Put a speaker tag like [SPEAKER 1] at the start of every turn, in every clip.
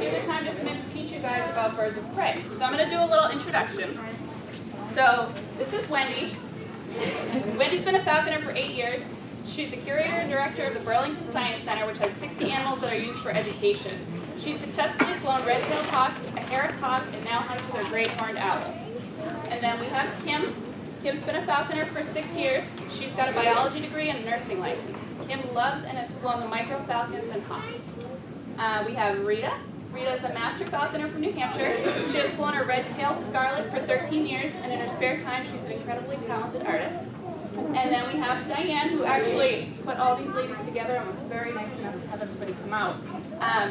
[SPEAKER 1] a good time to come in to teach you guys about birds of prey. So I'm going to do a little introduction. So this is Wendy. Wendy's been a falconer for 8 years. She's a curator and director of the Burlington Science Center, which has 60 animals that are used for education. She's successfully flown red-tailed hawks, a Harris hawk, and now hunts with her great horned owl. And then we have Kim. Kim's been a falconer for 6 years. She's got a biology degree and a nursing license. Kim loves and has flown the micro falcons and hawks. We have Rita. Rita is a master falconer from New Hampshire. She has flown a red-tailed scarlet for 13 years, and in her spare time, she's an incredibly talented artist. And then we have Diane, who actually put all these ladies together and was very nice enough to have everybody come out.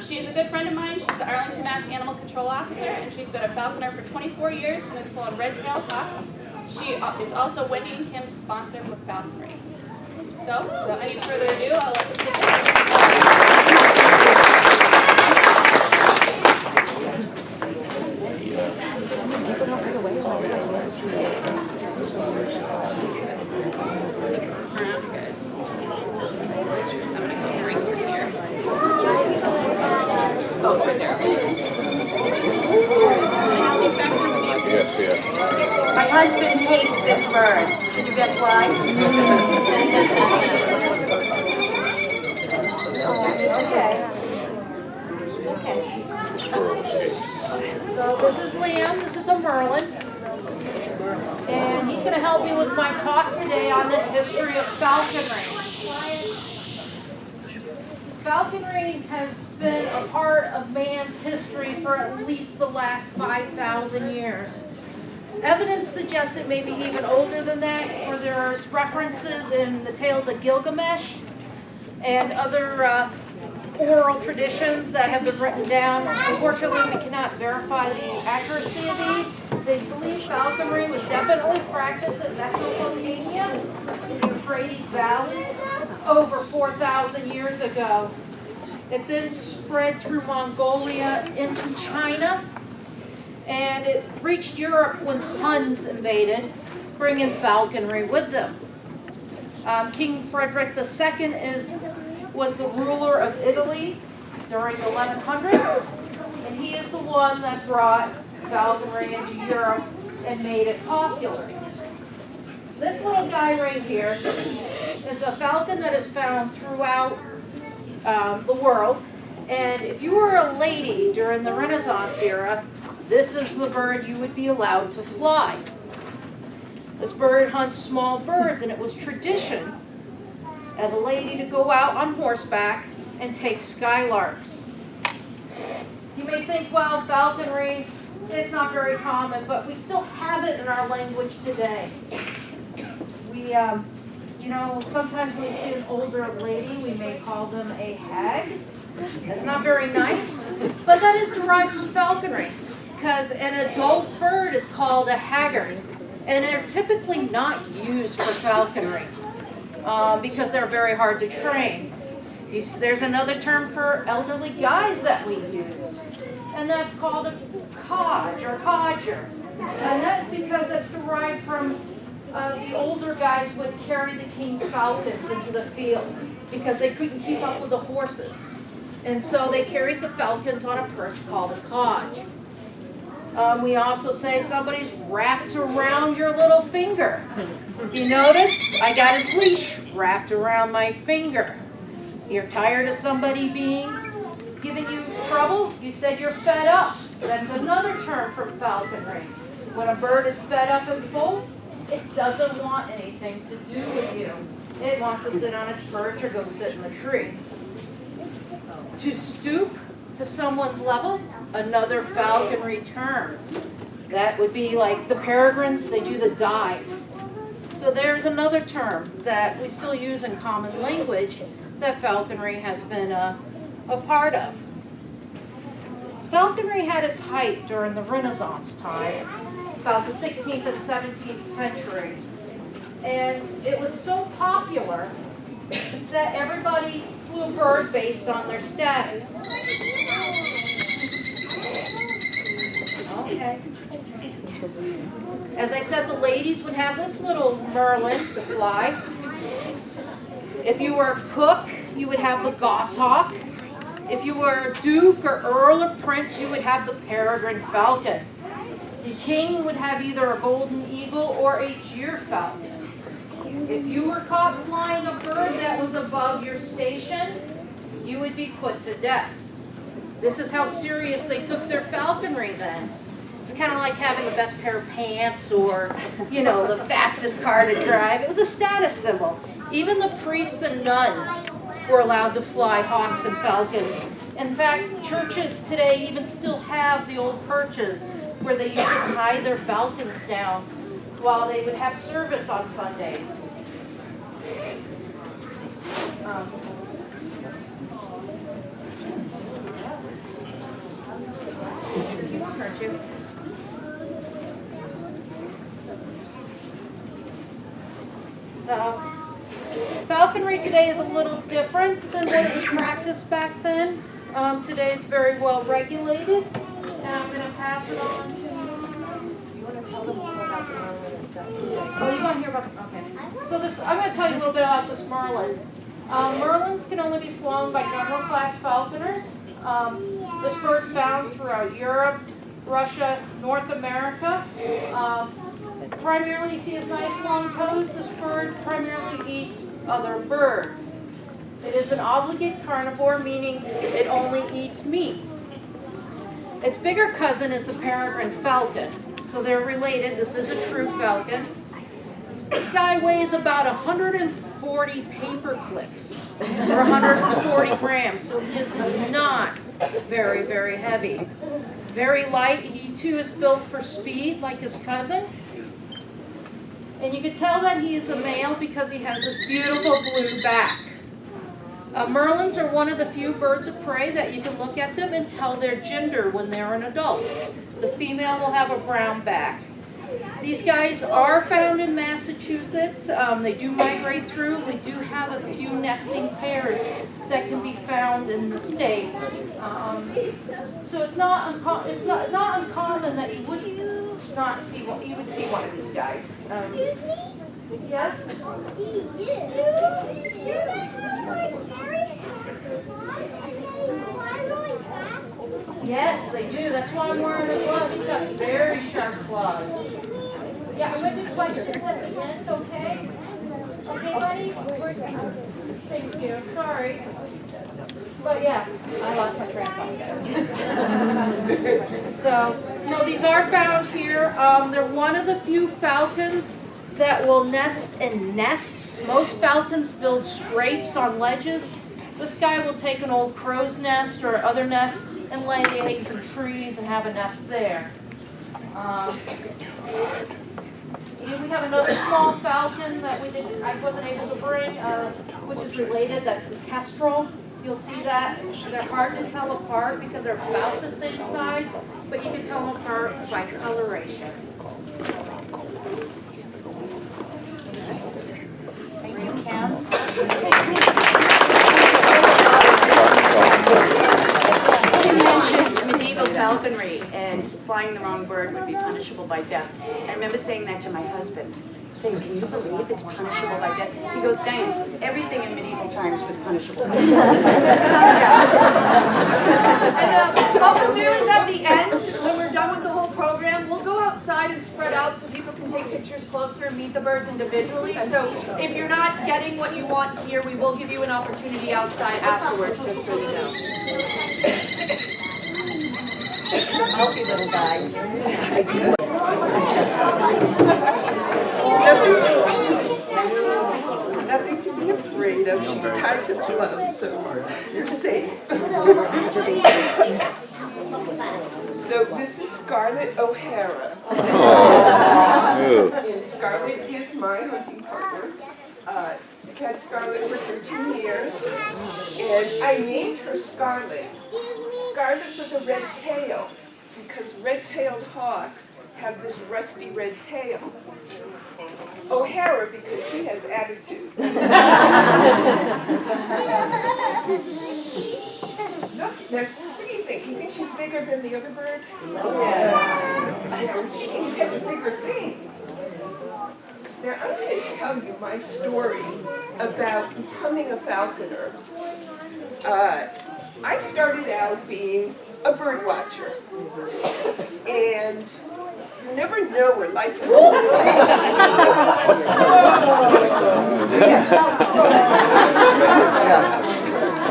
[SPEAKER 1] She is a good friend of mine. She's the Arlington, Mass. Animal Control Officer, and she's been a falconer for 24 years and has flown red-tailed hawks. She is also Wendy and Kim's sponsor for Falconry. So, without any further ado, I'll let them take it.
[SPEAKER 2] My husband hates this bird. Can you guess why?
[SPEAKER 3] Okay. So this is Liam. This is a Merlin. And he's going to help me with my talk today on the history of falconry. Falconry has been a part of man's history for at least the last 5,000 years. Evidence suggests it may be even older than that, for there's references in the tales of Gilgamesh and other oral traditions that have been written down. Unfortunately, we cannot verify the accuracy of these. They believe falconry was definitely practiced in Mesopotamia, in the Euphrates Valley, over 4,000 years ago. It then spread through Mongolia into China, and it reached Europe when Huns invaded, bringing falconry with them. King Frederick II was the ruler of Italy during the 1100s, and he is the one that brought falconry into Europe and made it popular. This little guy right here is a falcon that is found throughout the world, and if you were a lady during the Renaissance era, this is the bird you would be allowed to fly. This bird hunts small birds, and it was tradition as a lady to go out on horseback and take skylarks. You may think, well, falconry, it's not very common, but we still have it in our language today. We, sometimes when we see an older lady, we may call them a hag. That's not very nice, but that is derived from falconry, because an adult bird is called a haggard, and they're typically not used for falconry because they're very hard to train. There's another term for elderly guys that we use, and that's called a codge or codger, and that's because that's derived from the older guys would carry the king's falcons into the field because they couldn't keep up with the horses. And so they carried the falcons on a perch called a codge. We also say somebody's wrapped around your little finger. You notice? I got his leash wrapped around my finger. You're tired of somebody giving you trouble? You said you're fed up. That's another term from falconry. When a bird is fed up and full, it doesn't want anything to do with you. It wants to sit on its perch or go sit in the tree. To stoop to someone's level, another falconry term. That would be like the peregrines, they do the dive. So there's another term that we still use in common language that falconry has been a part of. Falconry had its height during the Renaissance time, about the 16th and 17th century. And it was so popular that everybody flew a bird based on their status. Okay. As I said, the ladies would have this little Merlin to fly. If you were a cook, you would have the goshawk. If you were Duke or Earl or Prince, you would have the peregrine falcon. The king would have either a golden eagle or a gyr falcon. If you were caught flying a bird that was above your station, you would be put to death. This is how serious they took their falconry then. It's kind of like having the best pair of pants or, you know, the fastest car to drive. It was a status symbol. Even the priests and nuns were allowed to fly hawks and falcons. In fact, churches today even still have the old perches where they used to tie their falcons down while they would have service on Sundays. You won't hurt you. So, falconry today is a little different than what it was practiced back then. Today it's very well regulated, and I'm going to pass it on to. You want to tell them more about the Merlin itself? Oh, you want to hear about? Okay. So this, I'm going to tell you a little bit about this Merlin. Merlins can only be flown by general class falconers. This bird's found throughout Europe, Russia, North America. Primarily, you see his nice long toes. This bird primarily eats other birds. It is an obligate carnivore, meaning it only eats meat. Its bigger cousin is the peregrine falcon. So they're related. This is a true falcon. This guy weighs about 140 paper clips, or 140 grams, so he is not very, very heavy. Very light. He too is built for speed like his cousin. And you can tell that he is a male because he has this beautiful blue back. Merlins are one of the few birds of prey that you can look at them and tell their gender when they're an adult. The female will have a brown back. These guys are found in Massachusetts. They do migrate through. We do have a few nesting pairs that can be found in the state. So it's not uncommon that you would not see one. You would see one of these guys. Yes. Yes, they do. That's why I'm wearing a glove. He's got very sharp claws. Yeah, I'm going to do questions at the end, okay? Okay, buddy? Thank you. Sorry. But yeah, I lost my train of thought, guys. So, no, these are found here. They're one of the few falcons that will nest in nests. Most falcons build scrapes on ledges. This guy will take an old crow's nest or other nest and lay the eggs in trees and have a nest there. We have another small falcon that I wasn't able to bring, which is related. That's the kestrel. You'll see that they're hard to tell apart because they're about the same size, but you can tell them apart by coloration.
[SPEAKER 2] Thank you, Cam. You mentioned medieval falconry and flying the wrong bird would be punishable by death. I remember saying that to my husband. Saying, can you believe it's punishable by death? He goes, Diane, everything in medieval times was punishable by death.
[SPEAKER 4] And what we'll do is at the end, when we're done with the whole program, we'll go outside and spread out so people can take pictures closer and meet the birds individually. So if you're not getting what you want here, we will give you an opportunity outside afterwards, just so you know.
[SPEAKER 2] He's a healthy little guy.
[SPEAKER 5] Nothing to be afraid of. She's tied to the glove, so you're safe. So this is Scarlett O'Hara. Scarlett is my hunting partner. I've had Scarlett for 13 years, and I named her Scarlett. Scarlett with a red tail, because red-tailed hawks have this rusty red tail. O'Hara, because she has attitude. Look, what do you think? You think she's bigger than the other bird? Yeah. She can catch bigger things. Now, I'm going to tell you my story about becoming a falconer. I started out being a bird watcher. And you never know where life is going.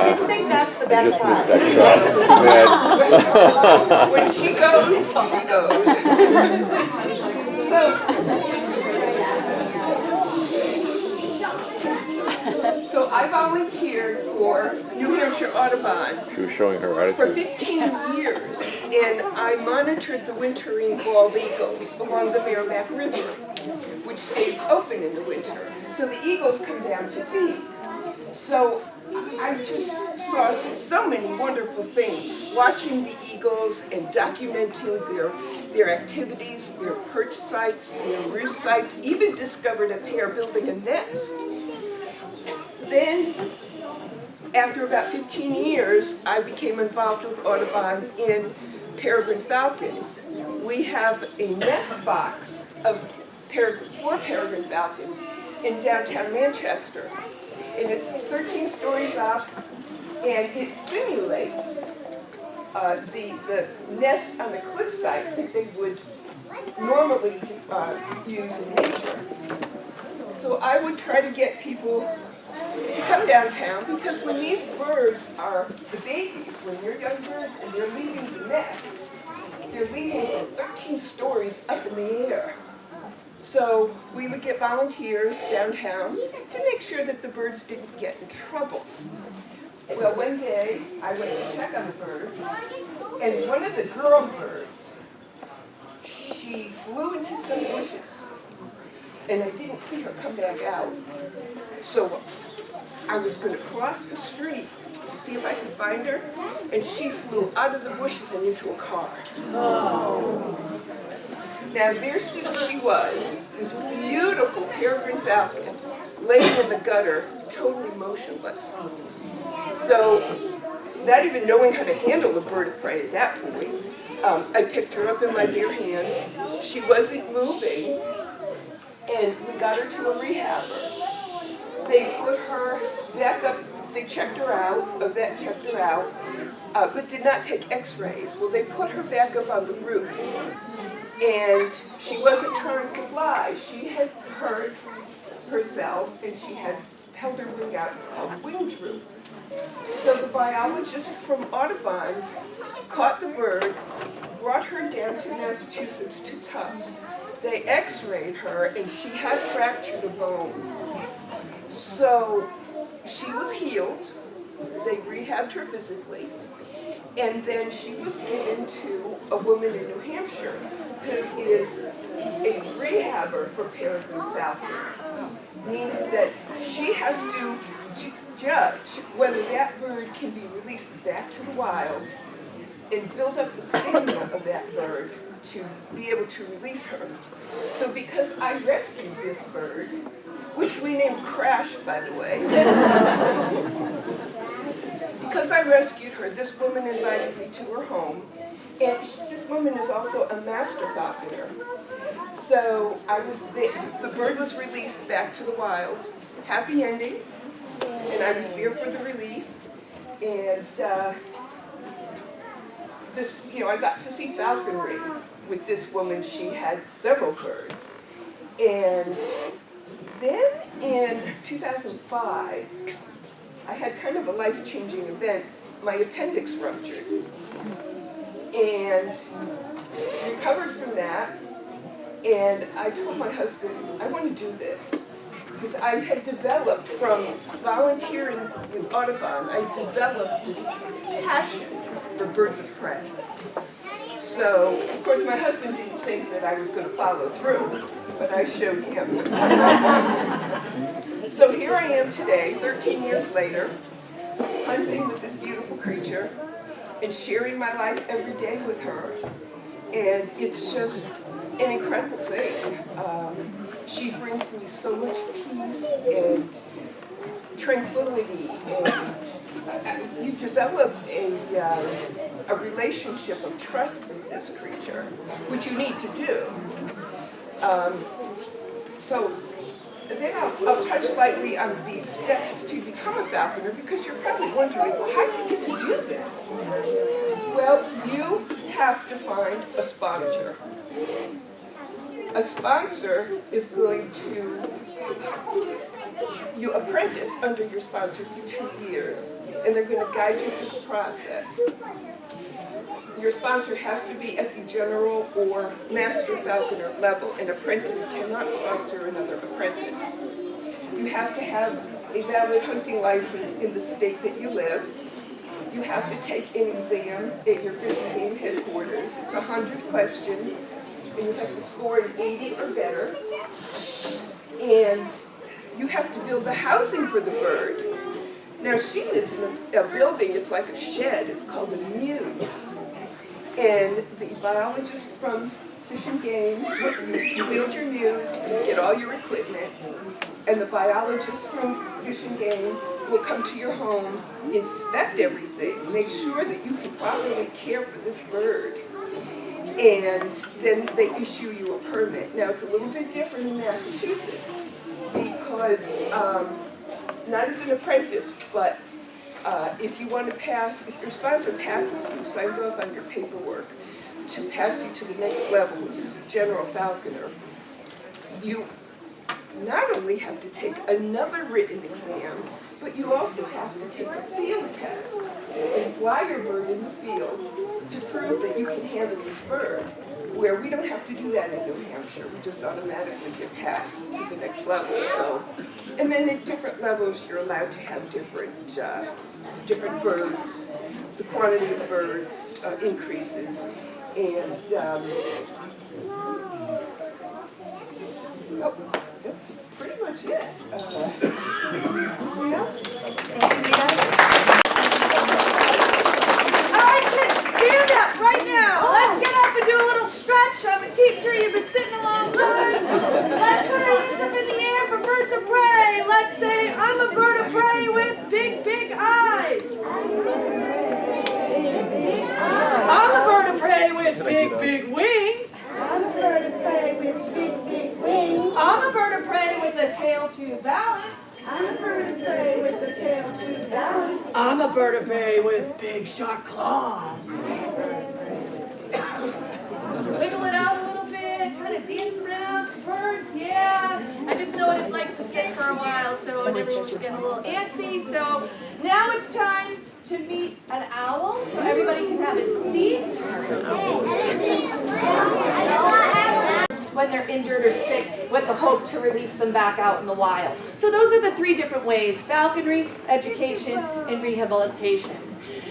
[SPEAKER 2] Kids think that's the best part.
[SPEAKER 5] When she goes, she goes. So I volunteered for New Hampshire Audubon
[SPEAKER 6] She was showing her
[SPEAKER 5] for
[SPEAKER 6] attitude.
[SPEAKER 5] 15 years, and I monitored the wintering bald eagles along the Bareback River, which stays open in the winter. So the eagles come down to feed. So I just saw so many wonderful things, watching the eagles and documenting their activities, their perch sites, their roost sites, even discovered a pair building a nest. Then, after about 15 years, I became involved with Audubon in peregrine falcons. We have a nest box of 4 peregrine falcons in downtown Manchester. And it's 13 stories up, and it simulates the nest on the cliffside that they would normally use in nature. So I would try to get people to come downtown, because when these birds are the babies, when they're young birds and they're leaving the nest, they're leaving 13 stories up in the air. So we would get volunteers downtown to make sure that the birds didn't get in trouble. Well, one day I went to check on the birds, and one of the girl birds, she flew into some bushes, and I didn't see her come back out. So I was going to cross the street to see if I could find her, and she flew out of the bushes and into a car. Oh. Now there she was, this beautiful peregrine falcon, laying in the gutter, totally motionless. So, not even knowing how to handle a bird of prey at that point, I picked her up in my bare hands. She wasn't moving, and we got her to a rehabber. They put her back up, they checked her out, a vet checked her out, but did not take x-rays. Well, they put her back up on the roof, and she wasn't trying to fly. She had hurt herself, and she had held her wing out. It's called wing droop. So the biologist from Audubon caught the bird, brought her down to Massachusetts to Tufts. They x-rayed her, and she had fractured a bone. So she was healed. They rehabbed her physically. And then she was given to a woman in New Hampshire who is a rehabber for peregrine falcons. Means that she has to judge whether that bird can be released back to the wild and build up the stamina of that bird to be able to release her. So because I rescued this bird, which we named Crash, by the way, because I rescued her, this woman invited me to her home, and this woman is also a master falconer. So the bird was released back to the wild, happy ending, and I was there for the release, and I got to see falconry with this woman. She had several birds, and then in 2005, I had kind of a life-changing event. My appendix ruptured, and recovered from that, and I told my husband, I want to do this. Because I had developed, from volunteering with Audubon, I developed this passion for birds of prey. So, of course, my husband didn't think that I was going to follow through, but I showed him. So here I am today, 13 years later, hunting with this beautiful creature and sharing my life every day with her. And it's just an incredible thing. She brings me so much peace and tranquility, and you develop a relationship of trust with this creature, which you need to do. So then I'll touch lightly on the steps to become a falconer, because you're probably wondering, well, how do you get to do this? Well, you have to find a sponsor. A sponsor is going to, you apprentice under your sponsor for 2 years, and they're going to guide you through the process. Your sponsor has to be at the general or master falconer level. An apprentice cannot sponsor another apprentice. You have to have a valid hunting license in the state that you live. You have to take an exam at your fish and game headquarters. It's 100 questions, and you have to score an 80 or better. And you have to build the housing for the bird. Now, she lives in a building, it's like a shed, it's called a muse. And the biologist from Fish and Game, you build your muse, you get all your equipment, and the biologist from Fish and Game will come to your home, inspect everything, make sure that you can properly care for this bird, and then they issue you a permit. Now, it's a little bit different in Massachusetts, because not as an apprentice, but if you want to pass, if your sponsor passes you, signs off on your paperwork to pass you to the next level, which is a general falconer, you not only have to take another written exam, but you also have to take a field test and fly your bird in the field to prove that you can handle this bird, where we don't have to do that in New Hampshire. We just automatically get passed to the next level. So, and then at different levels, you're allowed to have different birds. The quantity of birds increases, and that's pretty much it. Rita?
[SPEAKER 2] Thank you, Rita.
[SPEAKER 3] All right, kids, stand up right now. Let's get up and do a little stretch. I'm a teacher. You've been sitting a long time. Let's put our hands up in the air for birds of prey. Let's say, I'm a bird of prey with big, big eyes. I'm a bird of prey with big, big wings.
[SPEAKER 6] I'm a bird of prey with big, big wings.
[SPEAKER 3] I'm a bird of prey with a tail to balance.
[SPEAKER 6] I'm a bird of prey with a tail to balance.
[SPEAKER 3] I'm a bird of prey with big, sharp claws. Wiggle it out a little bit, kind of dance around, birds, yeah. I just know what it's like to sit for a while, so everyone's getting a little antsy. So now it's time to meet an owl, so everybody can have a seat. When they're injured or sick, with the hope to release them back out in the wild. So those are the 3 different ways: falconry, education, and rehabilitation.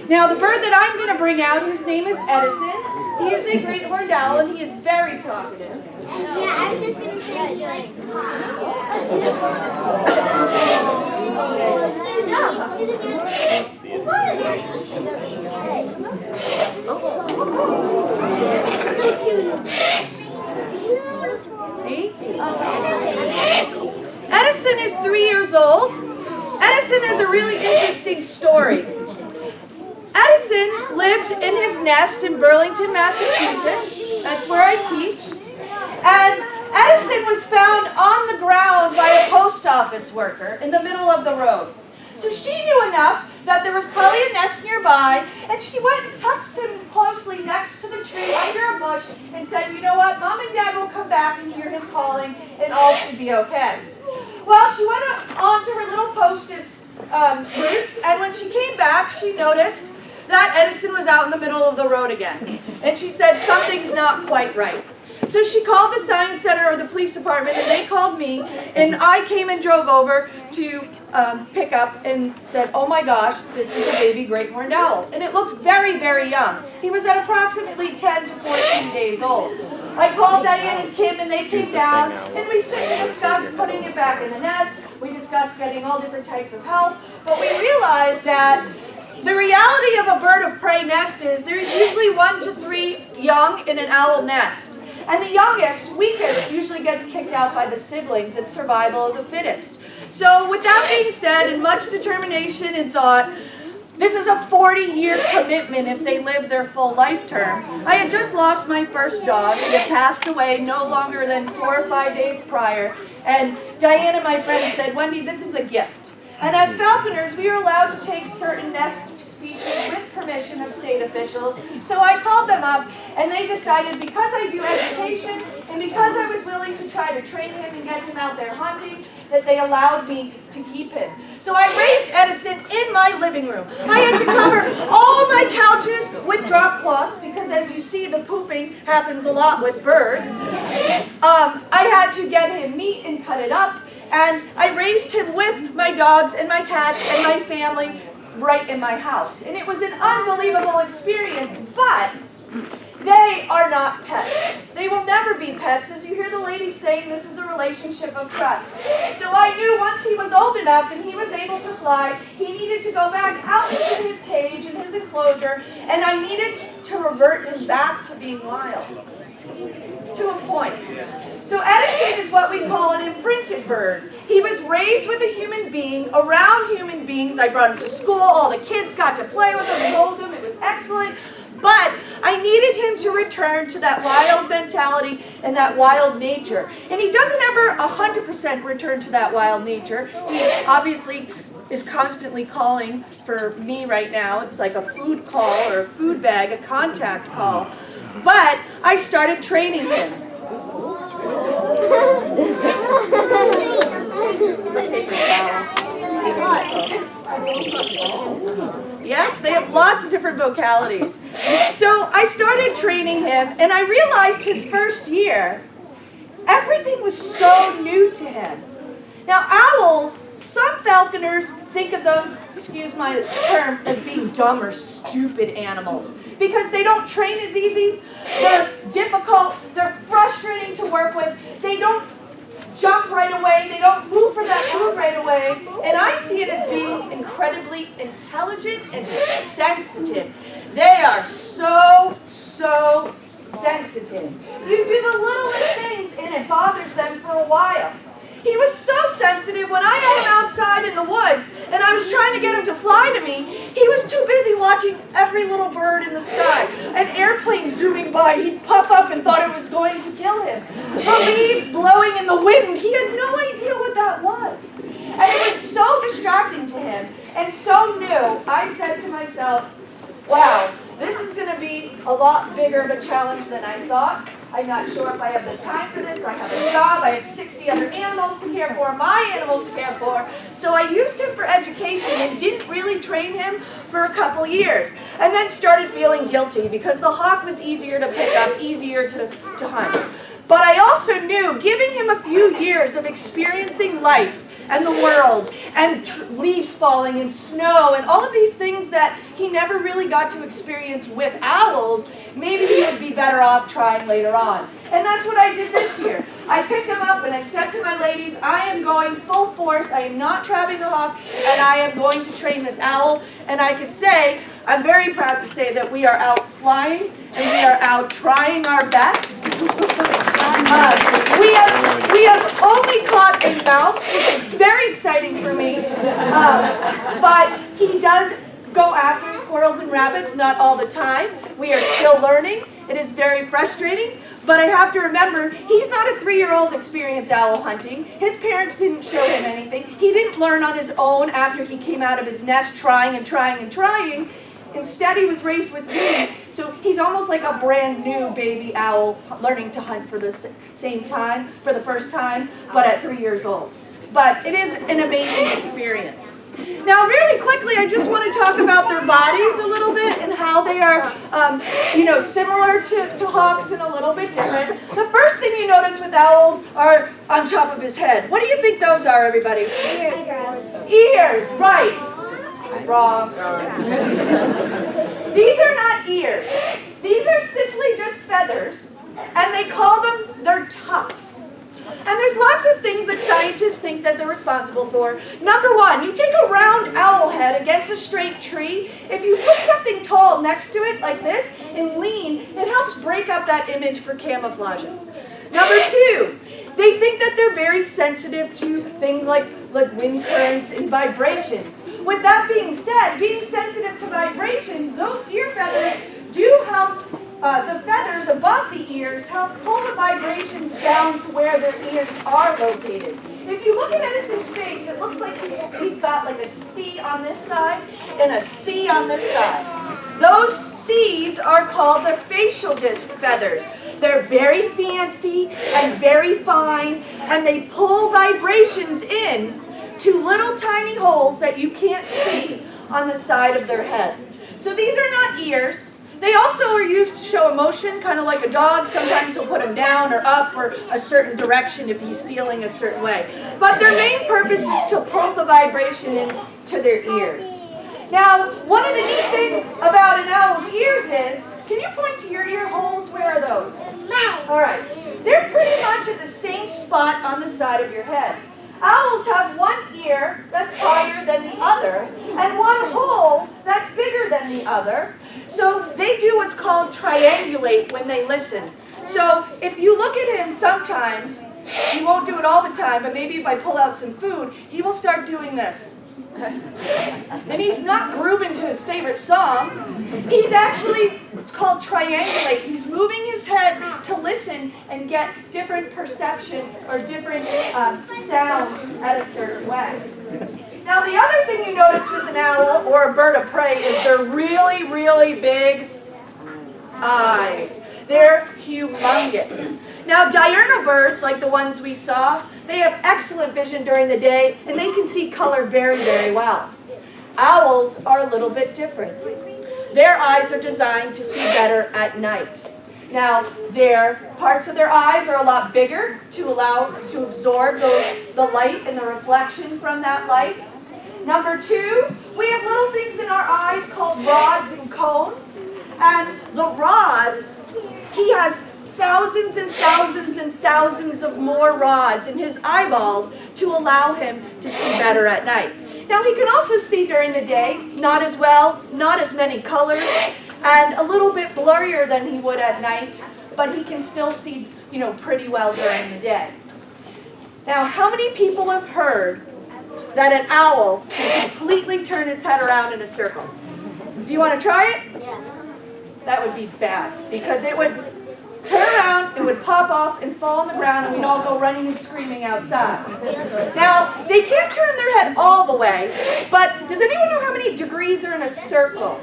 [SPEAKER 3] Now the bird that I'm going to bring out, his name is Edison. He is a great horned owl, and he is very talkative.
[SPEAKER 6] Yeah, I was just going to say he likes to
[SPEAKER 3] Edison is 3 years old. Edison has a really interesting story. Edison lived in his nest in Burlington, Massachusetts. That's where I teach. And Edison was found on the ground by a post office worker in the middle of the road. So she knew enough that there was probably a nest nearby, and she went and tucked him closely next to the tree under a bush and said, you know what, Mom and Dad will come back and hear him calling, and all should be okay. Well, she went on to her little post's route, and when she came back, she noticed that Edison was out in the middle of the road again. And she said, something's not quite right. So she called the science center or the police department, and they called me, and I came and drove over to pick up and said, oh my gosh, this is a baby great horned owl. And it looked very, very young. He was at approximately 10 to 14 days old. I called Diane and Kim, and they came down, and we sit and discussed putting it back in the nest. We discussed getting all different types of help, but we realized that the reality of a bird of prey nest is there's usually 1 to 3 young in an owl nest. And the youngest, weakest, usually gets kicked out by the siblings. It's survival of the fittest. So with that being said, and much determination and thought,
[SPEAKER 4] This is a 40-year commitment if they live their full life term. I had just lost my first dog. He had passed away no longer than 4 or 5 days prior. And Diane and my friend said, Wendy, this is a gift. And as falconers, we are allowed to take certain nest species with permission of state officials. So I called them up, and they decided because I do education and because I was willing to try to train him and get him out there hunting, that they allowed me to keep him. So I raised Edison in my living room. I had to cover all my couches with drop cloths because, as you see, the pooping happens a lot with birds. I had to get him meat and cut it up, and I raised him with my dogs and my cats and my family right in my house. And it was an unbelievable experience, but they are not pets. They will never be pets. As you hear the lady saying, this is a relationship of trust. So I knew once he was old enough and he was able to fly, he needed to go back out into his cage and his enclosure, and I needed to revert him back to being wild. To a point. So Edison is what we call an imprinted bird. He was raised with a human being, around human beings. I brought him to school. All the kids got to play with him and hold him. It was excellent. But I needed him to return to that wild mentality and that wild nature. And he doesn't ever 100% return to that wild nature. He obviously is constantly calling for me right now. It's like a food call or a food bag, a contact call. But I started training him. Yes, they have lots of different vocalities. So I started training him, and I realized his first year, everything was so new to him. Now, owls, some falconers think of them, excuse my term, as being dumb or stupid animals because they don't train as easy, they're difficult, they're frustrating to work with, they don't jump right away, they don't move for that food right away, and I see it as being incredibly intelligent and sensitive. They are so sensitive. You do the littlest things and it bothers them for a while. He was so sensitive when I had him outside in the woods and I was trying to get him to fly to me, he was too busy watching every little bird in the sky. An airplane zooming by, he'd puff up and thought it was going to kill him. The leaves blowing in the wind, he had no idea what that was. And it was so distracting to him and so new, I said to myself, wow, this is going to be a lot bigger of a challenge than I thought. I'm not sure if I have the time for this. I have a job. I have 60 other animals to care for, my animals to care for. So I used him for education and didn't really train him for a couple years. And then started feeling guilty because the hawk was easier to pick up, easier to hunt. But I also knew giving him a few years of experiencing life and the world and leaves falling and snow and all of these things that he never really got to experience with owls, maybe he would be better off trying later on. And that's what I did this year. I picked him up and I said to my ladies, I am going full force, I am not trapping the hawk, and I am going to train this owl. And I can say, I'm very proud to say that we are out flying and we are out trying our best. We have only caught a mouse, which is very exciting for me, but he does go after squirrels and rabbits, not all the time. We are still learning. It is very frustrating, but I have to remember, he's not a 3-year-old experienced owl hunting. His parents didn't show him anything. He didn't learn on his own after he came out of his nest trying and trying and trying. Instead, he was raised with me, so he's almost like a brand new baby owl learning to hunt for the same time, for the first time, but at 3 years old. But it is an amazing experience. Now, really quickly, I just want to talk about their bodies a little bit and how they are, similar to hawks and a little bit different. The first thing you notice with owls are on top of his head. What do you think those are, everybody? Ears. Ears, right. Wrong. These are not ears. These are simply just feathers, and they call them their tufts. And there's lots of things that scientists think that they're responsible for. Number one, you take a round owl head against a straight tree. If you put something tall next to it, like this, and lean, it helps break up that image for camouflaging. Number two, they think that they're very sensitive to things like wind currents and vibrations. with that being said, being sensitive to vibrations, those ear feathers do help, the feathers above the ears help pull the vibrations down to where their ears are located. If you look at Edison's face, it looks like he's got like a C on this side and a C on this side. Those C's are called the facial disc feathers. They're very fancy and very fine, and they pull vibrations in to little tiny holes that you can't see on the side of their head. So these are not ears. They also are used to show emotion, kind of like a dog. Sometimes he'll put them down or up or a certain direction if he's feeling a certain way. But their main purpose is to pull the vibration into their ears. Now, one of the neat things about an owl's ears is, can you point to your ear holes? Where are those? All right. They're pretty much at the same spot on the side of your head. Owls have one ear that's higher than the other, and one hole that's bigger than the other. So they do what's called triangulate when they listen. So if you look at him sometimes, he won't do it all the time, but maybe if I pull out some food, he will start doing this. And he's not grooving to his favorite song. He's actually, it's called triangulate. He's moving his head to listen and get different perceptions or different sounds at a certain way. Now the other thing you notice with an owl or a bird of prey is they're really, really big eyes. They're humongous. Now, diurnal birds, like the ones we saw, they have excellent vision during the day, and they can see color very, very well. Owls are a little bit different. Their eyes are designed to see better at night. Now, their parts of their eyes are a lot bigger to absorb the light and the reflection from that light. Number two, we have little things in our eyes called rods and cones. And the rods, he has thousands and thousands and thousands of more rods in his eyeballs to allow him to see better at night. Now he can also see during the day, not as well, not as many colors, and a little bit blurrier than he would at night, but he can still see, pretty well during the day. Now, how many people have heard that an owl can completely turn its head around in a circle? Do you want to try it?
[SPEAKER 6] Yeah.
[SPEAKER 4] That would be bad, because it would turn around, it would pop off and fall on the ground, and we'd all go running and screaming outside. Now, they can't turn their head all the way, but does anyone know how many degrees are in a circle?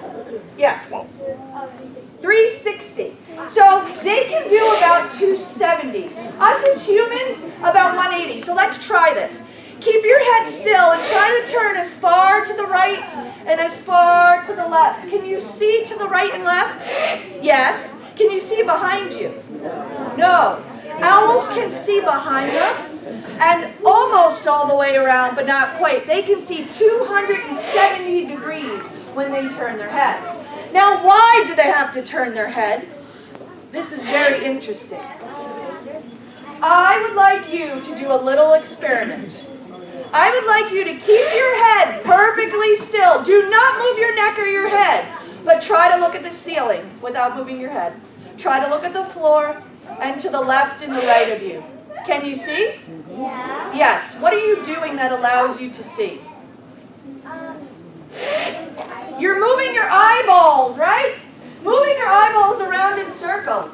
[SPEAKER 4] Yes. 360. So they can do about 270. Us as humans, about 180. So let's try this. Keep your head still and try to turn as far to the right and as far to the left. Can you see to the right and left? Yes. Can you see behind you? No. Owls can see behind them and almost all the way around, but not quite. They can see 270 degrees when they turn their head. Now, why do they have to turn their head? This is very interesting. I would like you to do a little experiment. I would like you to keep your head perfectly still. Do not move your neck or your head, but try to look at the ceiling without moving your head. Try to look at the floor and to the left and the right of you. Can you see?
[SPEAKER 6] Yeah.
[SPEAKER 4] Yes. What are you doing that allows you to see? You're moving your eyeballs, right? Moving your eyeballs around in circles.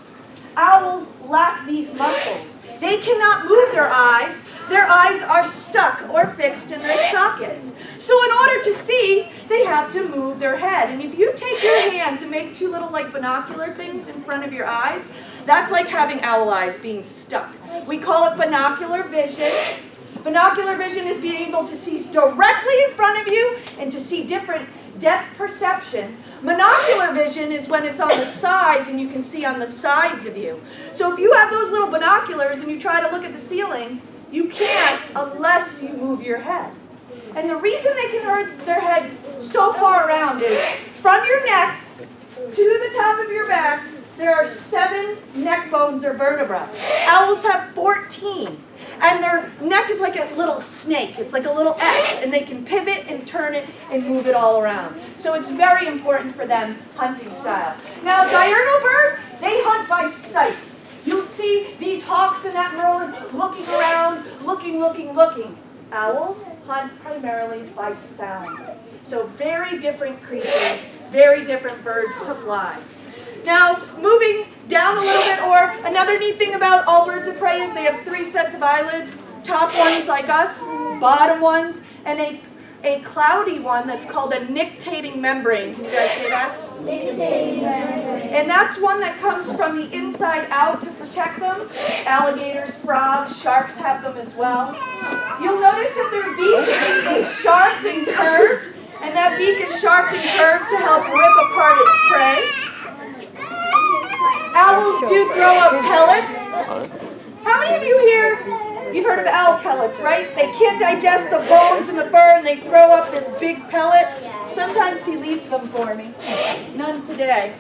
[SPEAKER 4] Owls lack these muscles. They cannot move their eyes. Their eyes are stuck or fixed in their sockets. So in order to see, they have to move their head. And if you take your hands and make two little binocular things in front of your eyes, that's like having owl eyes being stuck. We call it binocular vision. Binocular vision is being able to see directly in front of you and to see different depth perception. Monocular vision is when it's on the sides and you can see on the sides of you. So if you have those little binoculars and you try to look at the ceiling, you can't unless you move your head. And the reason they can turn their head so far around is from your neck to the top of your back, there are 7 neck bones or vertebrae. Owls have 14. And their neck is like a little snake. It's like a little S. And they can pivot and turn it and move it all around. So it's very important for them hunting style. Now, diurnal birds, they hunt by sight. You'll see these hawks and that Merlin looking around, looking. Owls hunt primarily by sound. So very different creatures, very different birds to fly. Now, moving down a little bit, or another neat thing about all birds of prey is they have 3 sets of eyelids. Top ones like us, bottom ones, and a cloudy one that's called a nictating membrane. Can you guys say that? And that's one that comes from the inside out to protect them. Alligators, frogs, sharks have them as well. You'll notice that their beak is sharp and curved, and that beak is sharp and curved to help rip apart its prey. Owls do throw up pellets. How many of you here, you've heard of owl pellets, right? They can't digest the bones in the bird and they throw up this big pellet. Sometimes he leaves them for me. None today.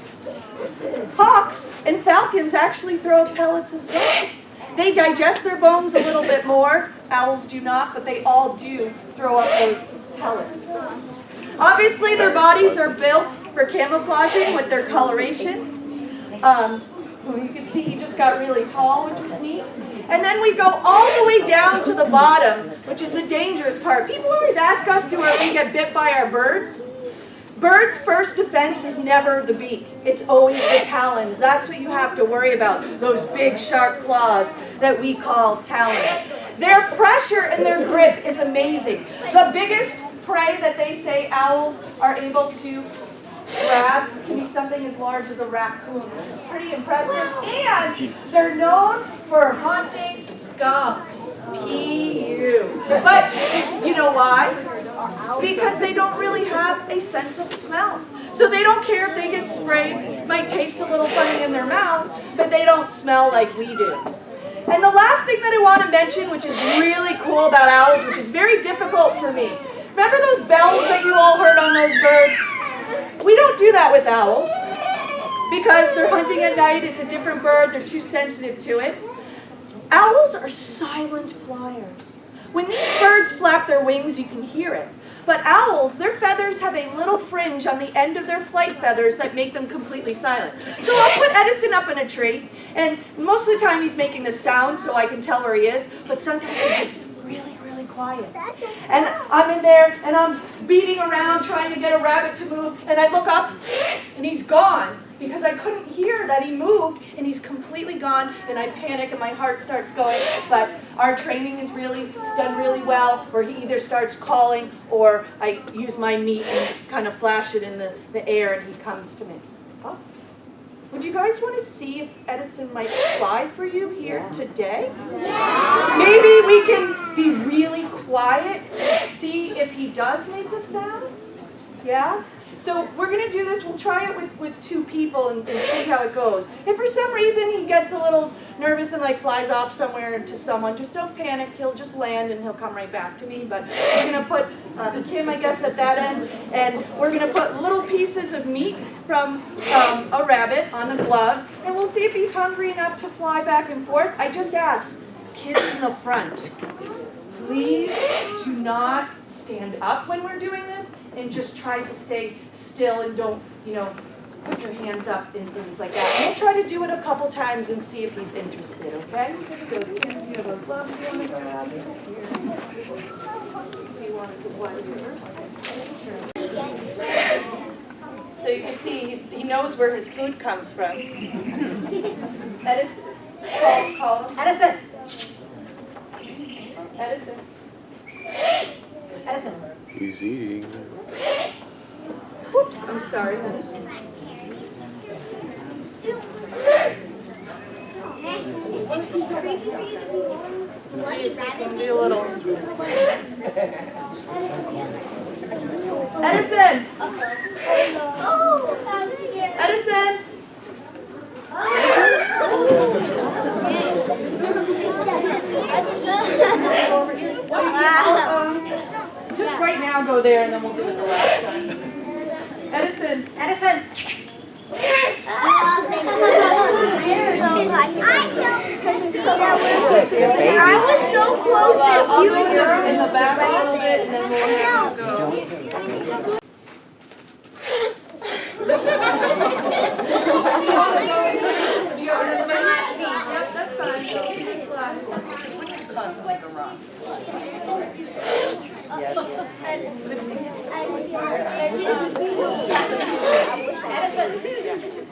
[SPEAKER 4] Hawks and falcons actually throw up pellets as well. They digest their bones a little bit more. Owls do not, but they all do throw up those pellets. Obviously, their bodies are built for camouflaging with their coloration. You can see he just got really tall, which is neat. And then we go all the way down to the bottom, which is the dangerous part. People always ask us, do we get bit by our birds? Birds' first defense is never the beak. It's always the talons. That's what you have to worry about, those big sharp claws that we call talons. Their pressure and their grip is amazing. The biggest prey that they say owls are able to grab can be something as large as a raccoon, which is pretty impressive. And they're known for hunting skunks. P.U. But you know why? Because they don't really have a sense of smell. So they don't care if they get sprayed. It might taste a little funny in their mouth, but they don't smell like we do. And the last thing that I want to mention, which is really cool about owls, which is very difficult for me. Remember those bells that you all heard on those birds? We don't do that with owls because they're hunting at night. It's a different bird. They're too sensitive to it. Owls are silent flyers. When these birds flap their wings, you can hear it. But owls, their feathers have a little fringe on the end of their flight feathers that make them completely silent. So I'll put Edison up in a tree, and most of the time he's making this sound so I can tell where he is, but sometimes he gets really, really quiet. And I'm in there, and I'm beating around trying to get a rabbit to move, and I look up, and he's gone. Because I couldn't hear that he moved, and he's completely gone, and I panic, and my heart starts going. But our training is done really well, where he either starts calling, or I use my meat and kind of flash it in the air, and he comes to me. Oh. Would you guys want to see if Edison might fly for you here today? Yeah. Maybe we can be really quiet and see if he does make a sound? Yeah? So we're going to do this. We'll try it with 2 people and see how it goes. If for some reason he gets a little nervous and like flies off somewhere to someone, just don't panic. He'll just land and he'll come right back to me. But we're going to put the Kim, I guess, at that end. And we're going to put little pieces of meat from a rabbit on a glove. And we'll see if he's hungry enough to fly back and forth. I just ask, kids in the front, please do not stand up when we're doing this. And just try to stay still and don't, put your hands up and things like that. And we'll try to do it a couple times and see if he's interested, okay? So, Kim, you have a glove you want to grab? You want to put one here. So you can see he knows where his food comes from. Edison, call him.
[SPEAKER 3] Edison.
[SPEAKER 4] Edison.
[SPEAKER 3] Edison.
[SPEAKER 7] He's eating.
[SPEAKER 4] Oops, I'm sorry, honey. Do a little. Edison! Edison! Over here. Just right now go there and then we'll do it the last time. Edison! Edison!
[SPEAKER 6] I was so close to
[SPEAKER 4] I'll
[SPEAKER 6] you.
[SPEAKER 4] go in the back a little bit and then we'll have you go. Yep, that's fine.
[SPEAKER 2] doesn't make a wrong.
[SPEAKER 3] Edison.